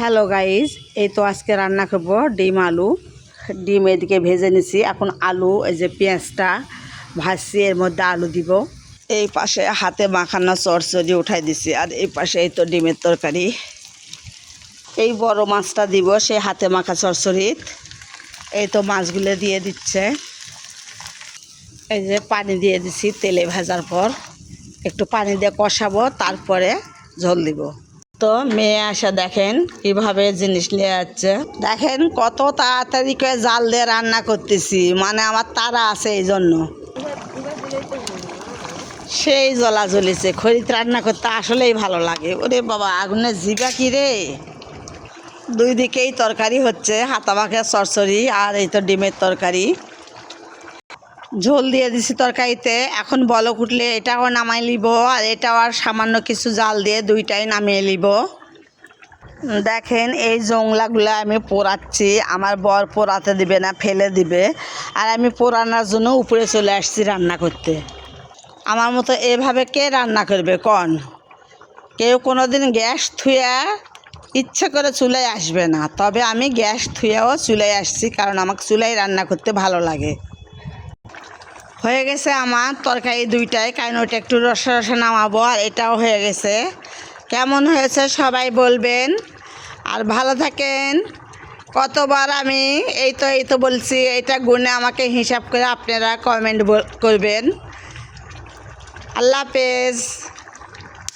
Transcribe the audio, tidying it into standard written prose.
Hello guys, এই তো আজকে রান্না করবো ডিম আলু। ডিম এদিকে ভেজে নিছি, এখন আলু এই যে পেঁয়াজটা ভাজছি, এর মধ্যে আলু দিব। এই পাশে হাতে মাখানো চরচড়ি উঠাই দিছি, আর এই পাশে এই তো ডিমের তরকারি। এই বড় মাছটা দিব সেই হাতে মাখা চরচড়িত। এই তো মাছগুলো দিয়ে দিচ্ছে। এই যে পানি দিয়ে দিছি তেলে ভাজার পর, একটু পানি দিয়ে কষাবো, তারপরে ঝোল দিব। তো মেয়ে আসা দেখেন কিভাবে জিনিস নিয়ে যাচ্ছে, দেখেন কত তাড়াতাড়ি করে জাল দিয়ে রান্না করতেছি, মানে আমার তাড়া আছে এই জন্য। সেই জ্বলা জ্বলিছে, খরিত রান্না করতে আসলেই ভালো লাগে। ওরে বাবা, আগুনের জিগা কি রে। দুই দিকেই তরকারি হচ্ছে, হাতা মাখা চরচড়ি আর এই তো ডিমের তরকারি। ঝোল দিয়ে দিছি তরকারিতে, এখন বলক উঠলে এটাও নামাই লিব, আর এটাও আর সামান্য কিছু জাল দিয়ে দুইটাই নামিয়ে লিব। দেখেন এই জংলাগুলো আমি পোড়াচ্ছি, আমার বর পোড়াতে দিবে না, ফেলে দিবে, আর আমি পোড়ানোর জন্য উপরে চলে আসছি রান্না করতে। আমার মতো এভাবে কে রান্না করবে কন? কেউ কোনো দিন গ্যাস থুয়া ইচ্ছে করে চুলায় আসবে না, তবে আমি গ্যাস থুয়াও চুলায় আসছি, কারণ আমাকে চুলায় রান্না করতে ভালো লাগে। হয়ে গেছে আমার তরকারি দুইটাই, কারণ ওইটা একটু রসা রসা নামাবো, আর এটাও হয়ে গেছে। কেমন হয়েছে সবাই বলবেন, আর ভালো থাকেন। কতবার আমি এই তো বলছি, এটা গুণে আমাকে হিসাব করে আপনারা কমেন্ট করবেন। আল্লাহ হাফেজ।